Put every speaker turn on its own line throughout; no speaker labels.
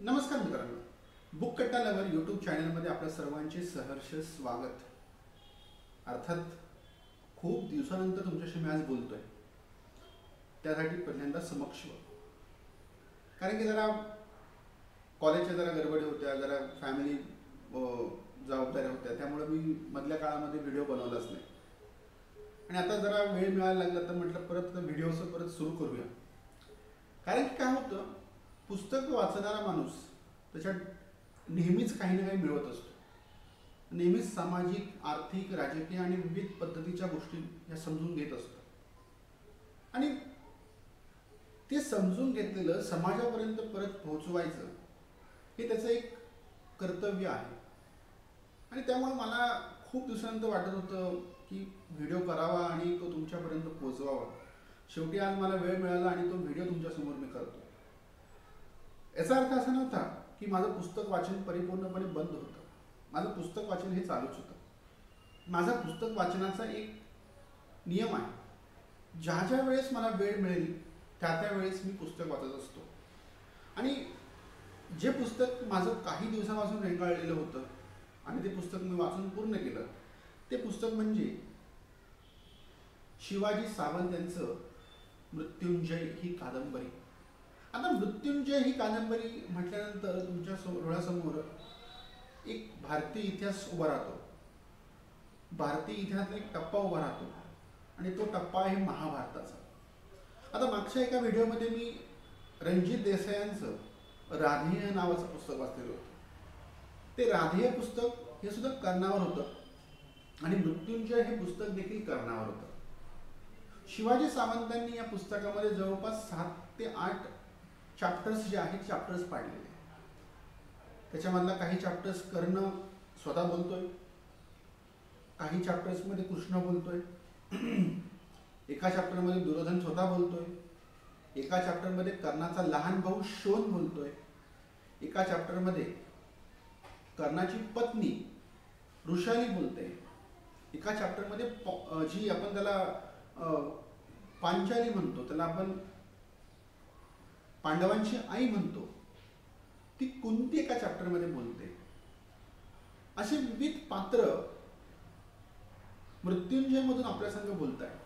नमस्कार मित्रांनो, बुक कट्टा लवर यूट्यूब चॅनलमध्ये आपल्या सर्वांचे सहर्ष स्वागत. अर्थात खूप दिवसानंतर तुमच्याशी मी आज बोलतोय, त्यासाठी पहिल्यांदा समक्ष, कारण की जरा कॉलेजच्या जरा गडबडी होत्या, जरा फॅमिली जबाबदाऱ्या होत्या, त्यामुळे मी मधल्या काळामध्ये व्हिडिओ बनवलाच नाही. आणि आता जरा वेळ मिळायला लागला तर म्हटलं परत व्हिडिओचं परत सुरू करूया. कारण की काय होतं, पुस्तक वाचणारा माणूस त्याच्यात नेहमीच काही ना काही मिळवत असतो. नेहमीच सामाजिक, आर्थिक, राजकीय आणि विविध पद्धतीच्या गोष्टी ह्या समजून घेत असतो. आणि ते समजून घेतलेलं समाजापर्यंत परत पोहोचवायचं हे त्याचं एक कर्तव्य आहे. आणि त्यामुळे मला खूप दिवसानंतर वाटत होतं की व्हिडिओ करावा आणि तो तुमच्यापर्यंत पोहोचवावा. शेवटी आज मला वेळ मिळाला आणि तो व्हिडिओ तुमच्यासमोर मी करतो. याचा अर्थ असा नव्हता की माझं पुस्तक वाचन परिपूर्णपणे बंद होतं. माझं पुस्तक वाचन हे चालूच होतं. माझा पुस्तक वाचनाचा एक नियम आहे, ज्या ज्या वेळेस मला वेळ मिळेल त्या वेळेस मी पुस्तक वाचत असतो. आणि जे पुस्तक माझं काही दिवसापासून रेंगाळलेलं होतं आणि ते पुस्तक मी वाचून पूर्ण केलं, ते पुस्तक म्हणजे शिवाजी सावंत यांचं मृत्युंजय ही कादंबरी. आता मृत्युंजय ही कादंबरी म्हटल्यानंतर तुमच्या डोळ्यासमोर एक भारतीय इतिहास उभा राहतो. भारतीय इतिहासात एक टप्पा उभा राहतो आणि तो टप्पा आहे महाभारताचा. आता मागच्या एका व्हिडिओमध्ये मी रणजित देसायांचं राधेय नावाचं पुस्तक वाचलेलं होतं. ते राधेय पुस्तक हे सुद्धा कर्णावर होतं आणि मृत्युंजय हे पुस्तक देखील कर्णावर होतं. शिवाजी सावंतांनी या पुस्तकामध्ये जवळपास 7 ते 8 चॅप्टर्स जे आहेत चॅप्टर्स पाडलेले. त्याच्यामधला काही चॅप्टर्स कर्ण स्वतः बोलतोय, काही चॅप्टर्समध्ये कृष्ण बोलतोय, एका चॅप्टरमध्ये दुर्योधन स्वतः बोलतोय, एका चॅप्टरमध्ये कर्णाचा लहान भाऊ शोण बोलतोय, एका चॅप्टरमध्ये कर्णाची पत्नी ऋषाली बोलते, एका चॅप्टरमध्ये जी आपण त्याला पांचाली म्हणतो, त्याला आपण पांडवांची आई म्हणतो, ती कुंती एका चॅप्टरमध्ये बोलते. असे विविध पात्र मृत्युंजय मधून आपल्या संग बोलत आहे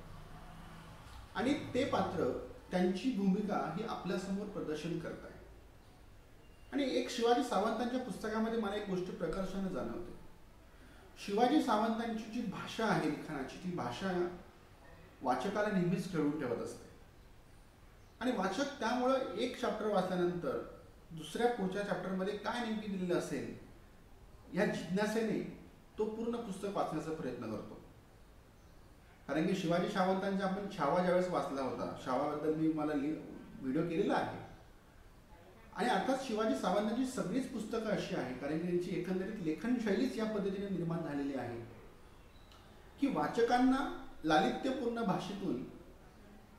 आणि ते पात्र त्यांची भूमिका ही आपल्यासमोर प्रदर्शन करत आहे. आणि एक शिवाजी सावंतांच्या पुस्तकामध्ये मला एक गोष्ट प्रकर्षाने जाणवते. शिवाजी सावंतांची जी भाषा आहे लिखाणाची, ती भाषा वाचकाला नेहमीच खेळून ठेवत असते. आणि वाचक त्यामुळं एक चॅप्टर वाचल्यानंतर दुसऱ्या पुढच्या चॅप्टरमध्ये काय नेमकी दिलेलं असेल या जिज्ञासेने तो पूर्ण पुस्तक वाचण्याचा प्रयत्न करतो. कारण की शिवाजी सावंतांचा आपण छावा ज्यावेळेस वाचला होता, छावाबद्दल मला व्हिडिओ केलेला आहे. आणि अर्थात शिवाजी सावंतांची सगळीच पुस्तकं अशी आहे, कारण की त्यांची एकंदरीत लेखन शैलीच या पद्धतीने निर्माण झालेली आहे की वाचकांना लालित्यपूर्ण भाषेतून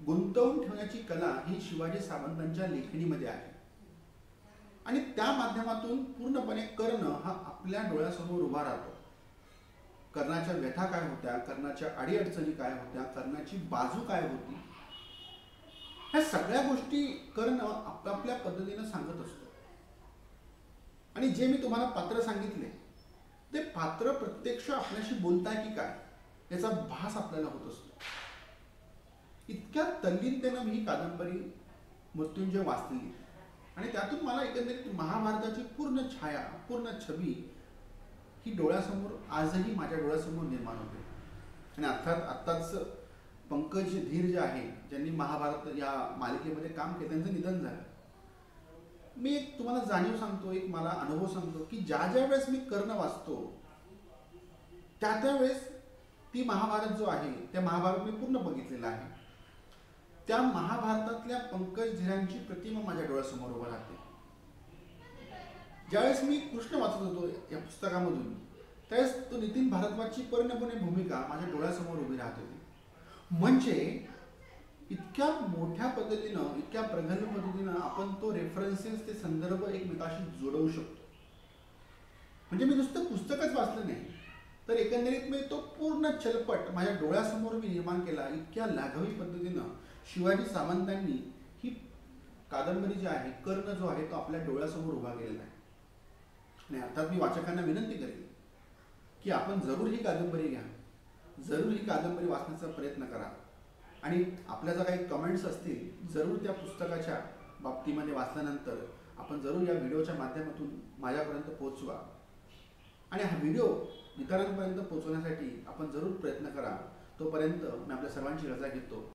गुंतवून ठेवण्याची कला ही शिवाजी सावंतांच्या लेखणीमध्ये आहे. आणि त्या माध्यमातून पूर्णपणे कर्ण हा आपल्या डोळ्यासमोर उभा राहतो. कर्णाच्या व्यथा काय होत्या, कर्णाच्या अडीअडचणी काय होत्या, कर्णाची बाजू काय होती, ह्या सगळ्या गोष्टी कर्ण आपापल्या पद्धतीने सांगत असतो. आणि जे मी तुम्हाला पात्र सांगितले ते पात्र प्रत्यक्ष आपल्याशी बोलताय की काय याचा भास आपल्याला होत असतो. इतक्या तल्लीनतेनं मी ही कादंबरी मृत्युंजय वाचली आणि त्यातून मला एकंदरीत महाभारताची पूर्ण छाया, पूर्ण छबी ही डोळ्यासमोर आजही माझ्या डोळ्यासमोर निर्माण होते. आणि अर्थात आत्ताच पंकज धीर जे आहे, ज्यांनी महाभारत या मालिकेमध्ये काम केलं, त्यांचं निधन झालं. मी एक तुम्हाला जाणीव सांगतो, एक मला अनुभव सांगतो की ज्या ज्या वेळेस मी कर्ण वाचतो त्या वेळेस ती महाभारत जो आहे त्या महाभारत मी पूर्ण बघितलेला आहे. त्या महाभारतातल्या पंकज धीरांची प्रतिमा माझ्या डोळ्यासमोर उभं राहते. ज्यावेळेस मी कृष्ण वाचत होतो या पुस्तकामधून, त्यावेळेस तो नितीन भारद्वाजची पूर्णपणे भूमिका माझ्या डोळ्यासमोर उभी राहत होती. म्हणजे इतक्या मोठ्या पद्धतीनं, इतक्या प्रगल्भ पद्धतीनं आपण तो रेफरन्सेस, ते संदर्भ एकमेकाशी जोडवू शकतो. म्हणजे मी नुसतं पुस्तकच वाचलं नाही, तर एकंदरीत मी तो पूर्ण चलपट माझ्या डोळ्यासमोर मी निर्माण केला. इतक्या लाघवी पद्धतीनं शिवाजी सावंतांनी ही कादंबरी जी आहे, कर्ण जो आहे तो आपल्या डोळ्यासमोर उभा केलेला आहे. आणि अर्थात मी वाचकांना विनंती करेन की आपण जरूर ही कादंबरी घ्या, जरूर ही कादंबरी वाचण्याचा प्रयत्न करा. आणि आपल्या जर काही कमेंट्स असतील जरूर त्या पुस्तकाच्या बाबतीमध्ये वाचल्यानंतर आपण जरूर या व्हिडिओच्या माध्यमातून माझ्यापर्यंत पोहोचवा. आणि हा व्हिडिओ इतरांपर्यंत पोहोचवण्यासाठी आपण जरूर प्रयत्न करा. तोपर्यंत मी आपल्या सर्वांची रजा घेतो.